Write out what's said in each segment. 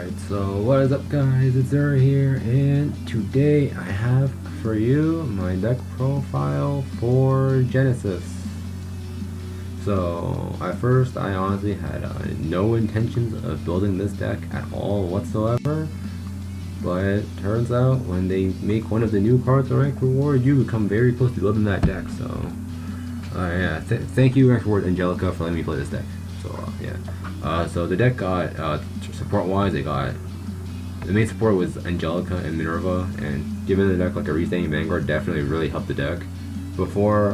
Alright, so what is up guys, it's Zara here, and today I have for you my deck profile for Genesis. So, at first I honestly had no intentions of building this deck at all whatsoever, but it turns out when they make one of the new cards a rank reward, you become very close to building that deck, so yeah, thank you rank reward Angelica for letting me play this deck. So yeah, so the deck got support wise, it got the main support was Angelica and Minerva, and giving the deck like a restanding Vanguard definitely really helped the deck. Before,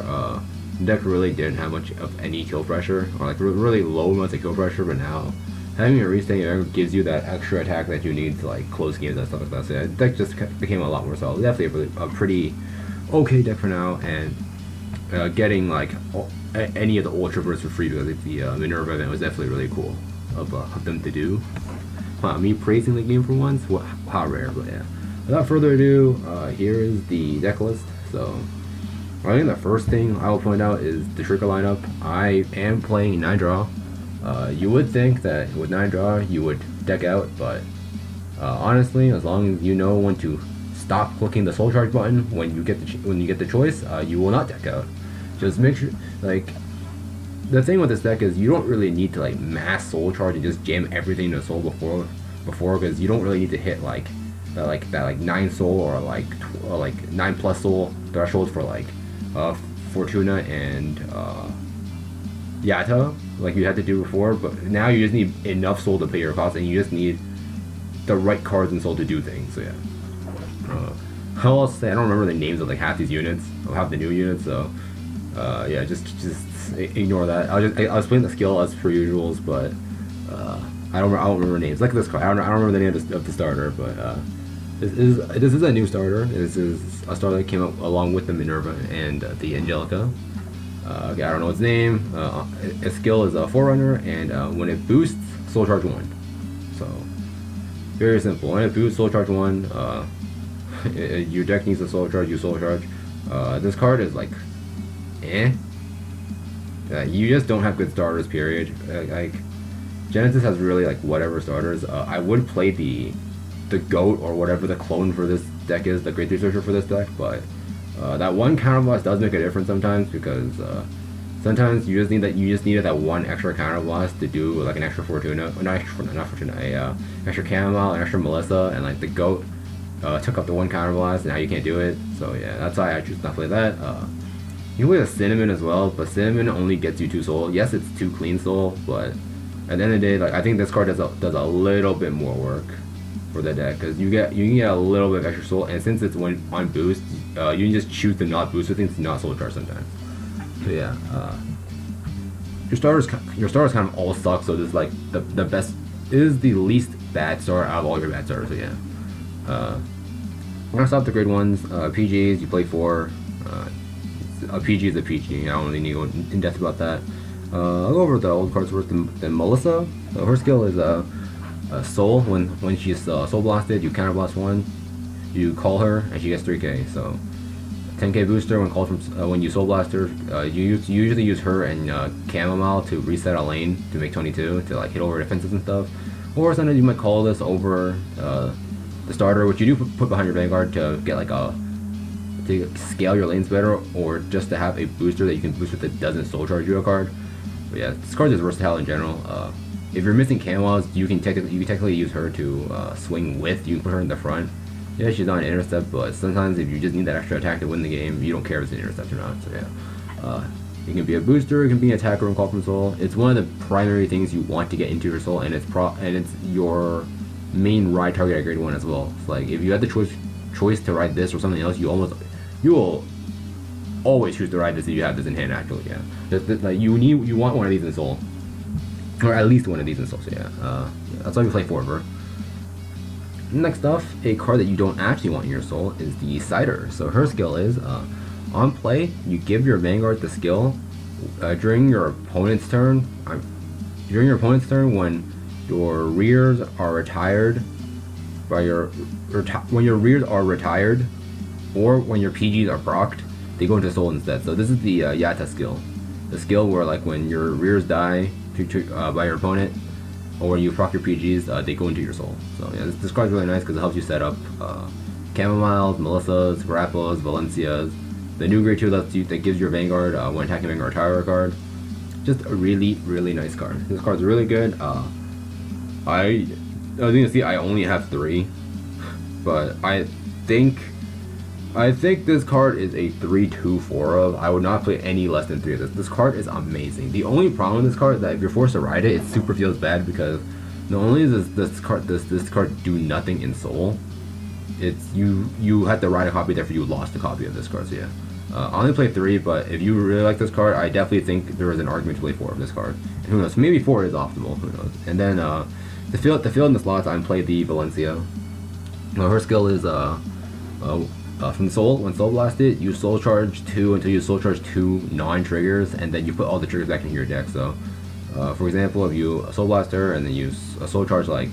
the deck really didn't have much of any kill pressure, or like really low amounts of kill pressure, but now having a restanding Vanguard gives you that extra attack that you need to like close games and stuff like that. So yeah, the deck just became a lot more solid. Definitely a pretty okay deck for now, and getting like any of the ultra bursts for free because the Minerva event was definitely really cool of them to do. Wow, me praising the game for once, how rare, but yeah. Without further ado, here is the deck list. So I think the first thing I will point out is the trigger lineup. I am playing 9 draw. You would think that with 9 draw you would deck out, but honestly, as long as you know when to stop clicking the soul charge button when you get the choice, you will not deck out. Just make sure, like, the thing with this deck is you don't really need to like mass soul charge and just jam everything to soul before because you don't really need to hit like that 9 soul or like 9+ soul threshold for like Fortuna and Yatta like you had to do before, but now you just need enough soul to pay your cost, and you just need the right cards and soul to do things. So yeah, I'll also say I don't remember the names of like half these units or half the new units, so yeah, just ignore that. I was playing the skill as per usuals, but I don't remember names. Like this card, I don't remember the name of the starter, but this is a new starter. This is a starter that came up along with the Minerva and the Angelica. Okay, I don't know its name. Its skill is a Forerunner, and when it boosts, Soul Charge 1. So very simple. When it boosts, Soul Charge 1. Your deck needs a Soul Charge. You Soul Charge. This card is like, you just don't have good starters, period. Like Genesis has really like whatever starters. I would play the GOAT or whatever the clone for this deck is, the Great Researcher for this deck, but that one counter blast does make a difference sometimes, because sometimes you just needed that one extra counter blast to do like an extra Fortuna, not Fortuna, extra Chamomile, an extra Melissa, and like the GOAT took up the one counter blast, and now you can't do it. So yeah, that's why I choose not to play that. You can play the Cinnamon as well, but Cinnamon only gets you 2 soul. Yes, it's 2 clean soul, but at the end of the day, like I think this card does a little bit more work for the deck, because you can get a little bit of extra soul, and since it's on boost, you can just choose to not boost with things, to not soul charge sometimes. So yeah, your starters kind of all suck. So this is like the best, is the least bad starter out of all your bad starters. So yeah, I'm gonna stop the grade ones. PGs, you play 4. A PG is a PG. I don't really need to go in depth about that. I'll go over the old cards first. The Melissa, so her skill is a soul. When she's soul blasted, you counter blast 1. You call her and she gets 3k. So 10k booster when called from when you soul blast her. You usually use her and Chamomile to reset a lane to make 22 to like hit over defenses and stuff. Or sometimes you might call this over the starter, which you do put behind your Vanguard to get like to scale your lanes better, or just to have a booster that you can boost with that doesn't soul charge you a card. But yeah, this card is versatile in general. If you're missing Chamomiles, you can technically use her to swing with. You can put her in the front. Yeah, she's not an intercept, but sometimes if you just need that extra attack to win the game, you don't care if it's an intercept or not. So yeah, it can be a booster, it can be an attacker and call from soul. It's one of the primary things you want to get into your soul, and it's your main ride target at grade 1 as well. It's like if you had the choice to ride this or something else, you will always choose to ride this if you have this in hand. Actually, yeah, like you want one of these in soul, or at least one of these in soul. So yeah, that's why we play 4 of her. Next off, a card that you don't actually want in your soul is the Cider. So her skill is, on play, you give your Vanguard the skill during your opponent's turn. When your rears are retired, when your rears are retired, or when your PGs are procced, they go into soul instead. So this is the Yatta skill. The skill where like when your rears die by your opponent, or when you proc your PGs, they go into your soul. So yeah, this card's really nice because it helps you set up Chamomiles, Melissas, Grappas, Valencias. The new grade 2 that gives your Vanguard when attacking Vanguard Tower card. Just a really, really nice card. This card's really good. As you can see, I only have 3, but I think this card is a 3/2/4 of. I would not play any less than 3 of this. This card is amazing. The only problem with this card is that if you're forced to ride it, it super feels bad because not only does this card do nothing in Soul, it's you have to ride a copy, therefore you lost a copy of this card. So yeah, I only play 3, but if you really like this card, I definitely think there is an argument to play 4 of this card. And who knows? Maybe 4 is optimal. Who knows? And then to fill in the slots, I play the Valencia. Her skill is from Soul. When Soul Blasted, you Soul Charge 2 until you Soul Charge 2 non-triggers, and then you put all the triggers back into your deck. So, for example, if you Soul Blast her and then you Soul Charge like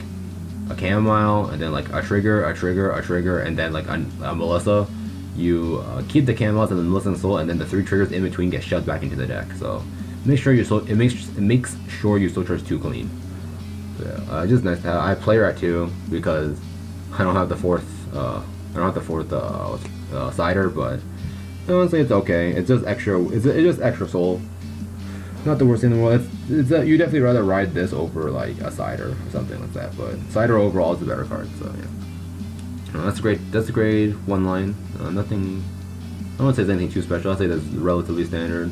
a Chamomile, and then like a trigger, and then like a Melissa, you keep the Chamomiles and the Melissa and Soul, and then the 3 triggers in between get shoved back into the deck. So make sure it makes sure you Soul Charge 2 clean. So, yeah, just nice to have. I play her at 2 because I don't have the 4th. Cider, but honestly, it's okay. It's just extra. It's just extra soul. Not the worst thing in the world. It's you definitely rather ride this over like a cider or something like that. But cider overall is the better card. So yeah, that's great. That's a grade 1 line. Nothing. I won't say it's anything too special. I'll say that's relatively standard.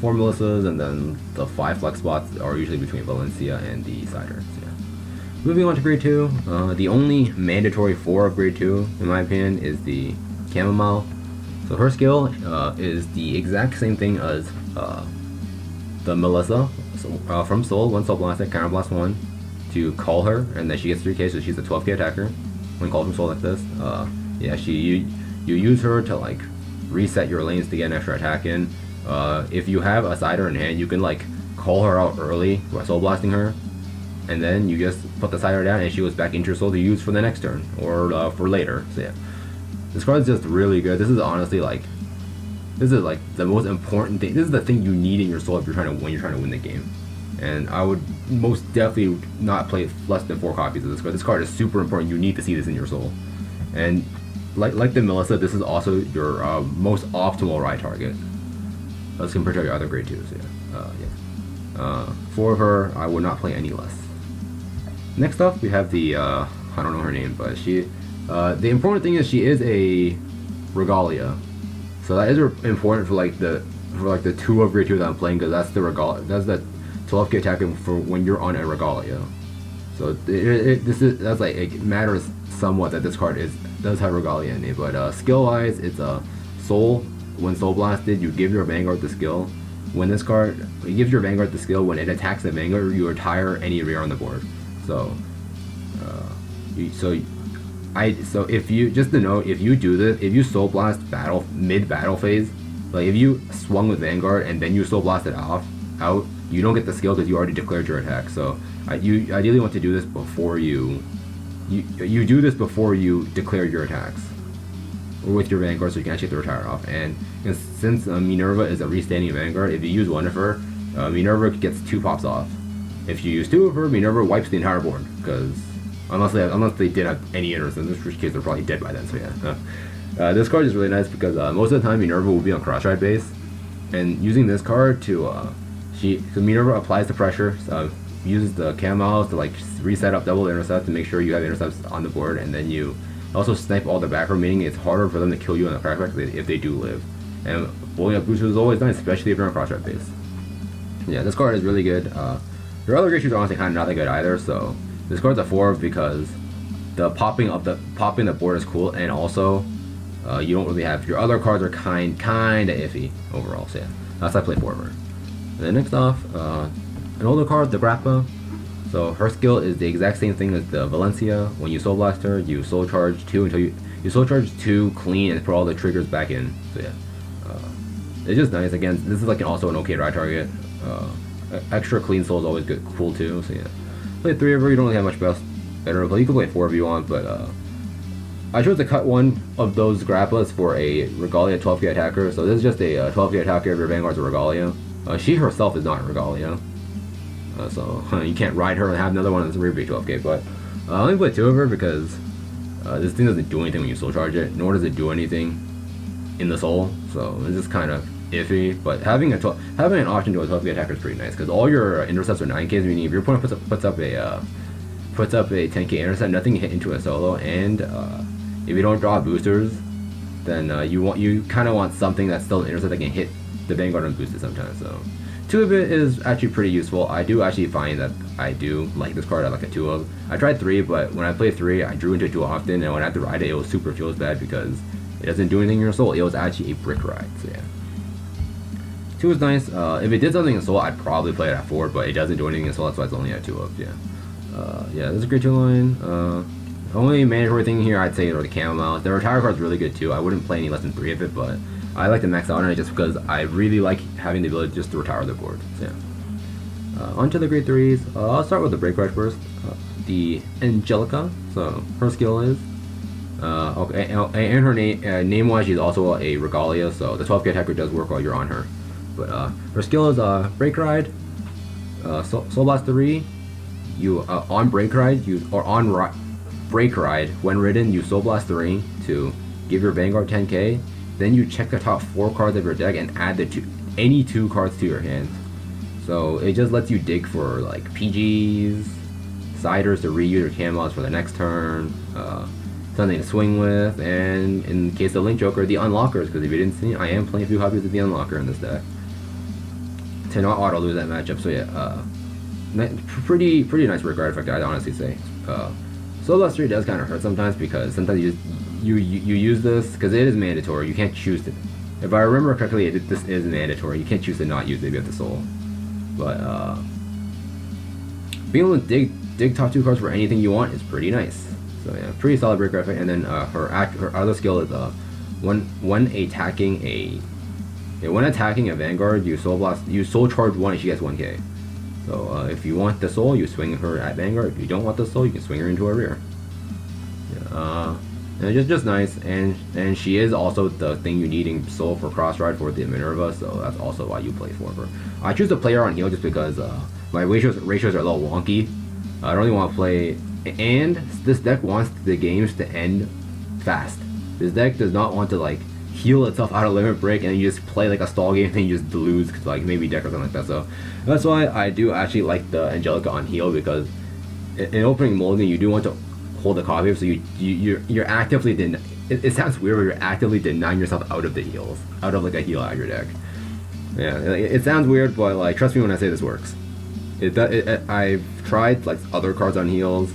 4 Melissas, and then the 5 flex spots are usually between Valencia and the cider. So, yeah. Moving on to grade 2, the only mandatory 4 of grade 2, in my opinion, is the Chamomile. So her skill is the exact same thing as the Melissa from Soul. When Soul Blasted, Counter Blast 1 to call her, and then she gets 3k, so she's a 12k attacker. When called from Soul like this, yeah, you use her to like reset your lanes to get an extra attack in. If you have a cider in hand, you can like call her out early by Soul Blasting her, and then you just put the cider down and she goes back into your soul to use for the next turn or for later. So yeah, this card is just really good. This is honestly like the most important thing. This is the thing you need in your soul if you're trying to win the game. And I would most definitely not play less than 4 copies of this card. This card is super important. You need to see this in your soul. And like the Melissa, this is also your most optimal ride target as compared to your other grade 2s. So yeah, for her, I would not play any less. Next up, we have the I don't know her name, but she. The important thing is she is a Regalia, so that is important for the 2 of grade 2 that I'm playing, because that's the 12k attacking for when you're on a Regalia. So it matters somewhat that this card does have Regalia in it, but skill wise, it's a Soul. When Soul Blasted, you give your Vanguard the skill. When this card, it gives your Vanguard the skill. When it attacks the Vanguard, you retire any rear on the board. So, so if you just to know, if you do this, if you Soul Blast mid battle phase, like if you swung with Vanguard and then you Soul Blast it out, you don't get the skill because you already declared your attack. So you ideally want to do this before you do this before you declare your attacks, or with your Vanguard, so you can actually get the retire off. And since Minerva is a restanding Vanguard, if you use 1 of her, Minerva gets 2 pops off. If you use 2 of her, Minerva wipes the entire board, because unless they did have any interest, in which case they're probably dead by then. So yeah, this card is really nice because most of the time Minerva will be on cross-ride base, and using this card to Minerva applies the pressure, uses the Chamomiles to like reset up double intercept to make sure you have intercepts on the board, and then you also snipe all the back row, meaning it's harder for them to kill you on the crackback if they do live. And blowing up boosters is always nice, especially if you're on cross-ride base. Yeah, this card is really good. Your other grade 2s are honestly kind of not that good either, so this card's a 4 because the popping the board is cool, and also you don't really have, your other cards are kind of iffy overall. So yeah, that's why I play 4 of her. And then next off, an older card, the Grappa. So her skill is the exact same thing as the Valencia. When you Soul Blast her, you Soul Charge 2 until you Soul Charge 2 clean and put all the triggers back in. So yeah, it's just nice. Again, this is like also an okay ride target. Extra clean soul is always good, cool too. So yeah, play 3 of her. You don't really have much better to play. You can play 4 if you want, but I chose to cut 1 of those Grappas for a Regalia 12k attacker. So this is just a 12k attacker if your Vanguard's a Regalia. She herself is not a Regalia. So you can't ride her and have another one that's maybe 12k. But I only play 2 of her because this thing doesn't do anything when you soul charge it, nor does it do anything in the soul. So it's just kind of iffy. But having an option to a 12k attacker is pretty nice because all your intercepts are 9ks. Meaning if your opponent puts up a 10k intercept, nothing can hit into a solo, and if you don't draw boosters, then you kind of want something that's still an intercept that can hit the Vanguard and boost it sometimes. So 2 of it is actually pretty useful. I do actually find that I do like this card. I like a 2 of. I tried 3, but when I played 3, I drew into it too often, and when I had to ride it, it was super feels bad because it doesn't do anything in your soul. It was actually a brick ride. So yeah. 2 is nice. If it did something in soul, I'd probably play it at 4, but it doesn't do anything in soul. That's why it's only at 2 of. Yeah. Yeah, this is a great 2 line. Only mandatory thing here I'd say are the camo mounts. The retire card's really good too. I wouldn't play any less than 3 of it, but I like to max out on it just because I really like having the ability just to retire the board. So yeah. Onto the grade 3s. I'll start with the break ride first. The Angelica. So her skill is okay, and her name wise, she's also a Regalia. So the 12k attacker does work while you're on her. But her skill is break ride, soul blast 3. You on break ride, break ride when ridden, you soul blast 3 to give your Vanguard 10k. Then you check the top 4 cards of your deck and add any 2 cards to your hand. So it just lets you dig for like PGs, Siders to reuse your camos for the next turn, something to swing with, and in the case of Link Joker, the Unlockers, because if you didn't see, I am playing a few copies of the Unlocker in this deck to not auto lose that matchup. So yeah, pretty nice regard effect, I'd honestly say. Soul Blast 3 does kind of hurt sometimes because sometimes you use this because it is mandatory. You can't choose to. If I remember correctly, this is mandatory. You can't choose to not use it if you have the soul. But being able to dig top 2 cards for anything you want is pretty nice. So yeah, pretty solid breaker effect. And then her other skill is when attacking a Vanguard, you soul charge 1 and she gets 1k. So if you want the soul, you swing her at Vanguard. If you don't want the soul, you can swing her into her rear. Yeah, and it's just nice, and she is also the thing you need in soul for cross ride for the Minerva. So that's also why you play for her. I choose to play her on heal just because my ratios are a little wonky. I don't really want to play, and this deck wants the games to end fast. This deck does not want to like heal itself out of limit break and then you just play like a stall game and then you just lose because like maybe deck or something like that. So that's why I do actually like the Angelica on heal, because in opening mulligan you do want to hold the copy, so you're actively it sounds weird, but you're actively denying yourself out of the heals, out of like a heal out of your deck. Yeah, it sounds weird, but like trust me when I say this works. I've tried like other cards on heals,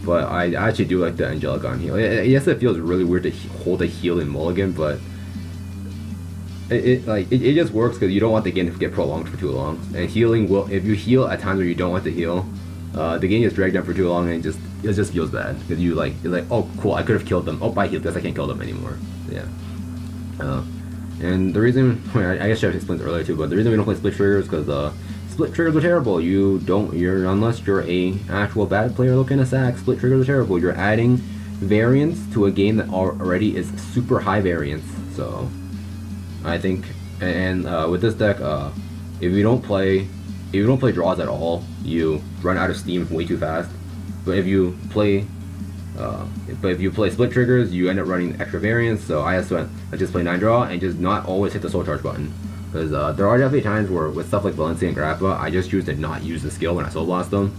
but I actually do like the Angelica on heal. Yes, it feels really weird to hold a heal in mulligan, but it just works because you don't want the game to get prolonged for too long. And healing will, if you heal at times where you don't want to heal, the game gets dragged out for too long and it just feels bad because you're like, oh cool, I could have killed them. Oh, I healed this, I can't kill them anymore. So, yeah. And the reason, I guess I explained earlier too, but the reason we don't play split triggers is because split triggers are terrible. Unless you're a actual bad player looking to sack, split triggers are terrible. You're adding variance to a game that already is super high variance. So I think, and with this deck, if you don't play draws at all, you run out of steam way too fast. But if you play split triggers, you end up running extra variance. So I just play 9 draw and just not always hit the soul charge button. Because there are definitely times where with stuff like Valencia and Grappa, I just choose to not use the skill when I soul blast them,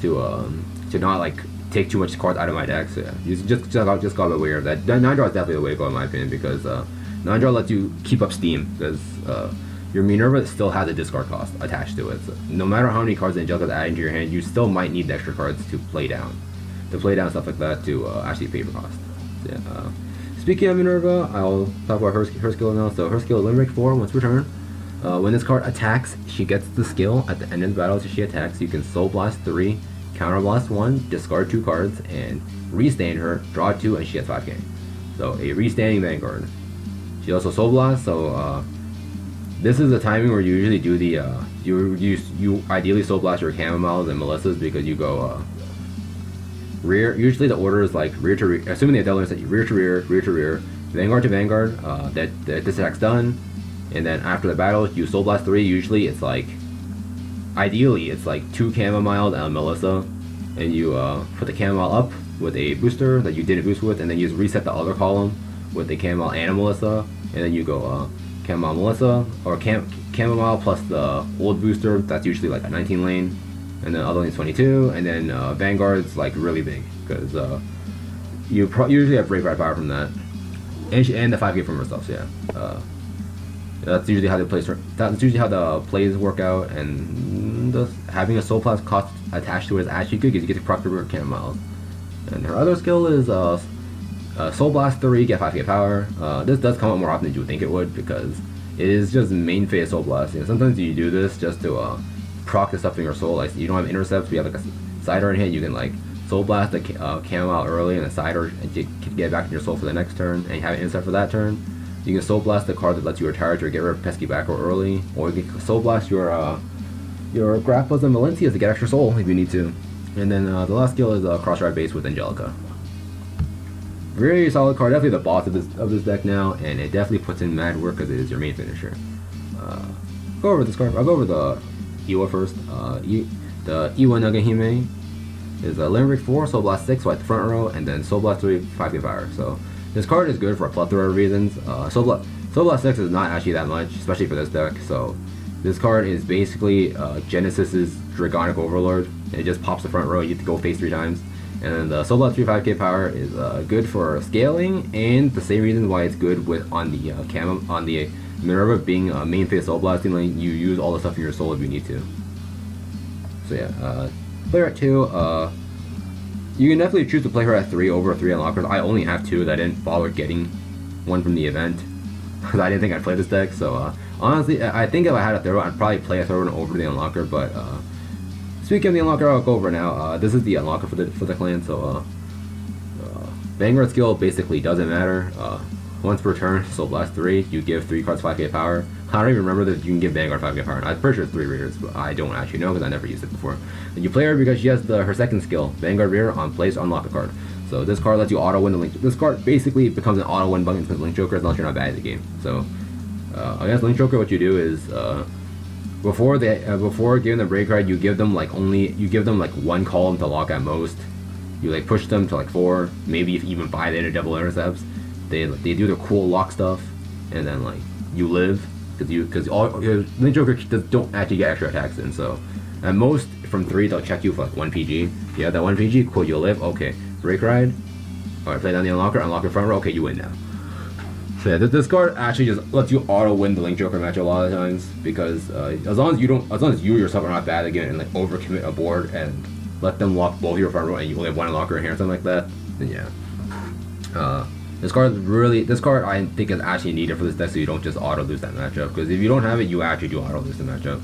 to not like take too much cards out of my deck. So yeah, you just gotta be aware of that. 9 draw is definitely the way to go in my opinion, because 9 draw lets you keep up steam, because your Minerva still has a discard cost attached to it. So no matter how many cards the Angelica's add into your hand, you still might need the extra cards to play down stuff like that to actually pay for cost. So, yeah. Speaking of Minerva, I'll talk about her skill now. So her skill is Limerick 4 once per turn. When this card attacks, she gets the skill at the end of the battle. So she attacks, you can Soul Blast 3, Counter Blast 1, discard 2 cards, and restand her, draw 2, and she gets 5k. So a restanding Vanguard. She also Soul Blast, so this is the timing where you usually do the you ideally Soul Blast your Camomiles and Melissas, because you go rear. Usually the order is like rear to rear, assuming the Adeline is that rear to rear, rear to rear, Vanguard to Vanguard. That this attack's done, and then after the battle you Soul Blast 3. Usually it's like ideally it's like 2 chamomile and a Melissa, and you put the chamomile up with a booster that you didn't boost with, and then you just reset the other column with the chamomile and a Melissa, and then you go chamomile Melissa, or chamomile plus the old booster that's usually like a 19 lane, and then other lane's 22, and then Vanguard's like really big because you usually have Break Ride power from that, and the 5k from herself. So yeah, that's usually how the plays. That's usually how the plays work out, and having a Soul Blast cost attached to it is actually good because you get to proc her Chamomile. And her other skill is Soul Blast 3, get 5k power. This does come out more often than you would think it would because it is just main phase Soul Blast. You know, sometimes you do this just to proc the stuff in your soul. Like you don't have intercepts, but you have like a sidearm hit. You can like Soul Blast the Chamomile early and a sidearm and you can get it back in your soul for the next turn, and you have an intercept for that turn. You can Soul Blast the card that lets you recharge or get rid of Pesky Backer early, or you can Soul Blast your Grappas and Valencias to get extra soul if you need to. And then the last skill is Cross Ride base with Angelica. Very solid card, definitely the boss of this deck now, and it definitely puts in mad work because it is your main finisher. Go over this card. I'll go over the Iwa first. The Iwa Nagahime is a Limerick 4, Soul Blast 6, so at the front row, and then Soul Blast 3, 5k power. So this card is good for a plethora of reasons. Soul Blast 6 is not actually that much, especially for this deck. So this card is basically Genesis's Dragonic Overlord. It just pops the front row, you have to go face 3 times. And then the Soul Blast 3 5k power is good for scaling, and the same reason why it's good with on the Minerva being a main phase Soul Blasting lane. You use all the stuff in your soul if you need to. So yeah, play her at 2. You can definitely choose to play her at 3 over 3 unlockers. I only have 2 that I didn't bother getting one from the event because I didn't think I'd play this deck. So honestly, I think if I had a third one, I'd probably play a third one over the unlocker. But speaking of the unlocker, I'll go over now. This is the unlocker for the clan. So Vanguard skill basically doesn't matter. Once per turn, Soul Blast 3, you give 3 cards 5k power. I don't even remember that you can give Vanguard 5k power. I'm pretty sure it's 3 readers, but I don't actually know because I never used it before. And you play her because she has her second skill, Vanguard Reader, on place to unlock a card. So this card lets you auto win the Link. This card basically becomes an auto win button against Link Joker unless you're not bad at the game. So against Link Joker, what you do is before giving the break card, you give them like 1 column to lock at most. You like push them to like 4, maybe if even 5 they double intercepts. They do their cool lock stuff, and then like you live because Link Joker don't actually get extra attacks in. So at most from 3 they'll check you for like 1 PG. If you have that 1 PG, cool, you'll live. Okay, break ride. Alright, play down the unlocker, unlock your front row. Okay, you win now. So yeah, this card actually just lets you auto win the Link Joker match a lot of times because as long as you yourself are not bad again and like overcommit a board and let them lock both your front row and you only have 1 unlocker in here or something like that, then yeah. This card I think is actually needed for this deck so you don't just auto lose that matchup, because if you don't have it, you actually do auto lose the matchup.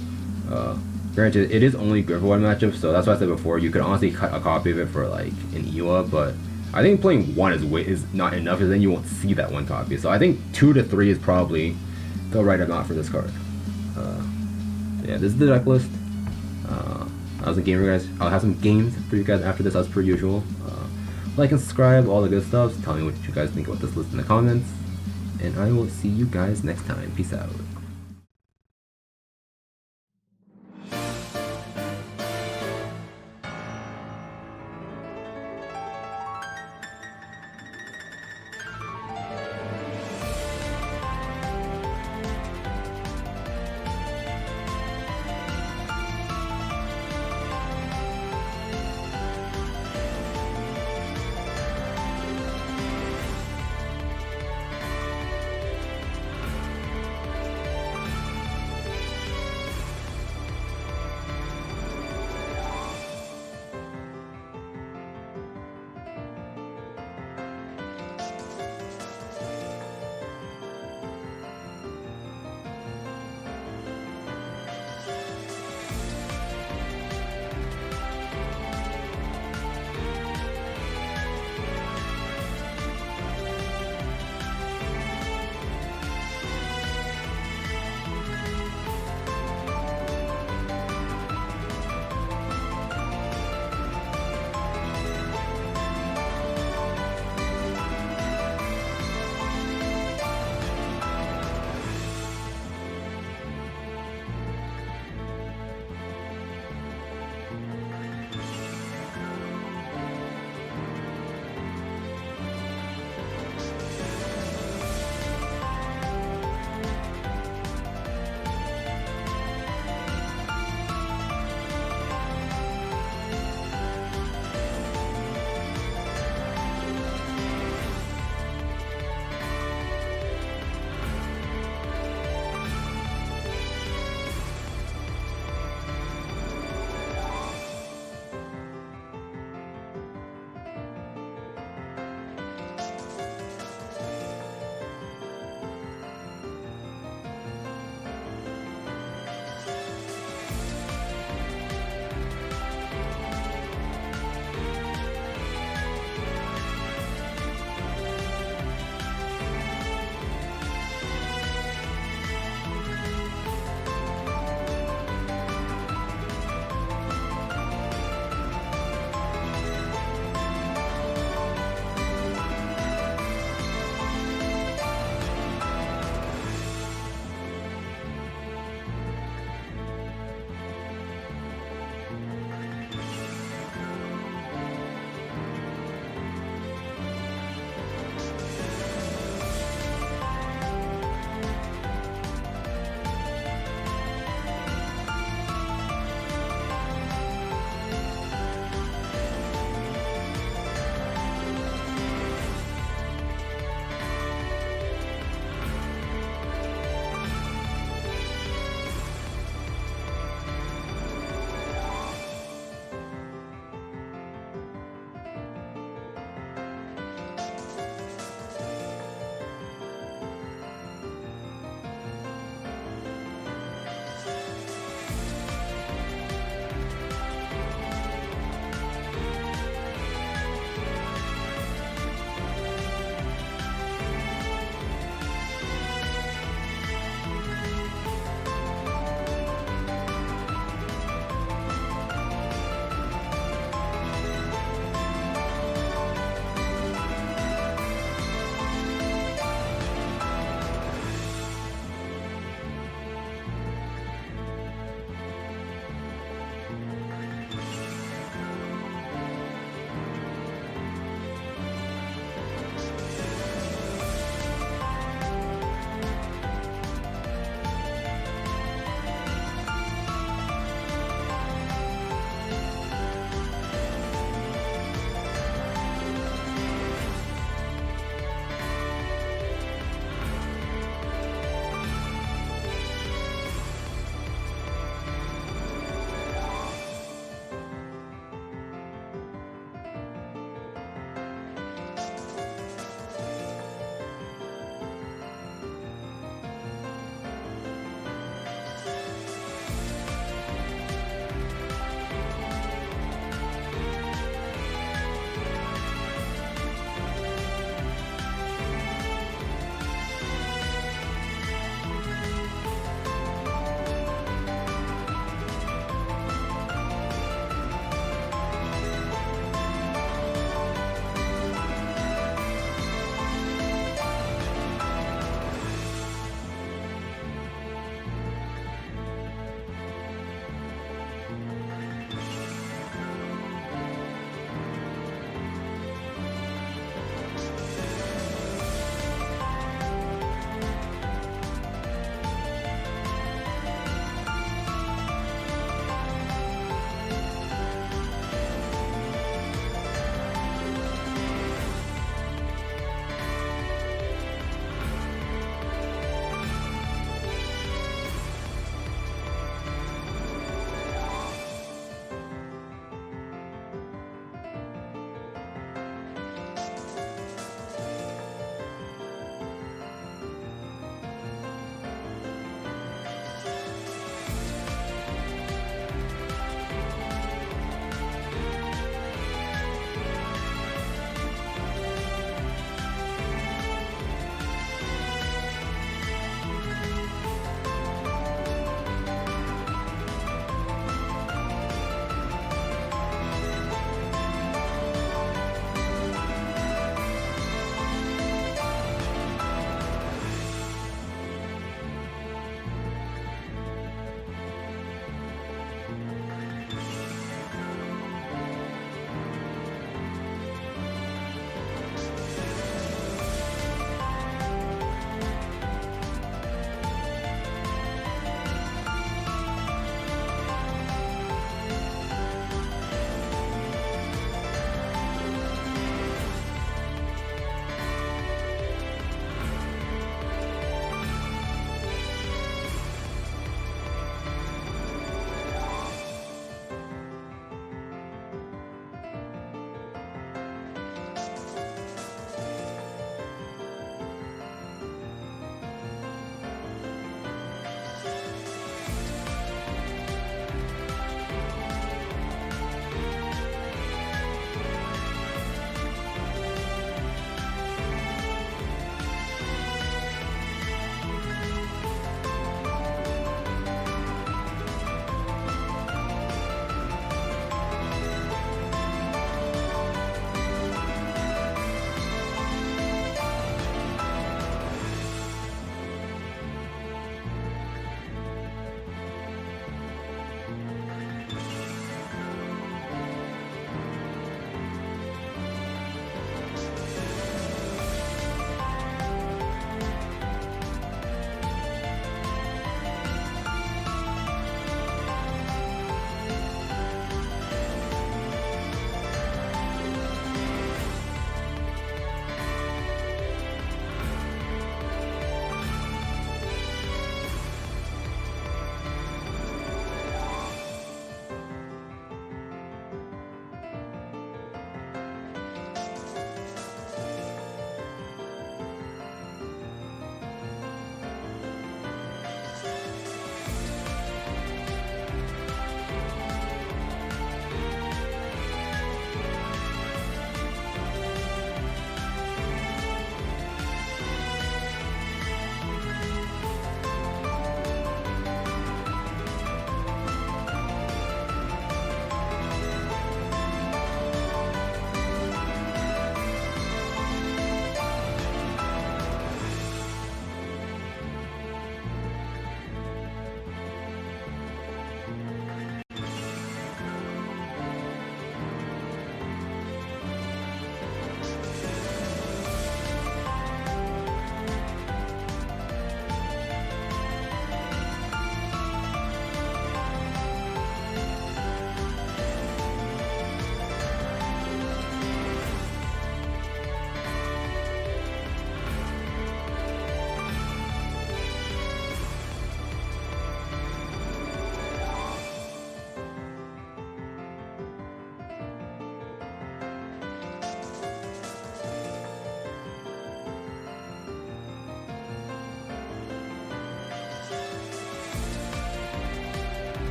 Granted, it is only good for 1 matchup, so that's what I said before. You could honestly cut a copy of it for like an Iwa, but I think playing 1 is not enough, because then you won't see that 1 copy. So I think 2 to 3 is probably the right amount for this card. Yeah, this is the deck list. I was a gamer, guys. I'll have some games for you guys after this, as per usual. Like and subscribe, all the good stuff. Tell me what you guys think about this list in the comments. And I will see you guys next time. Peace out.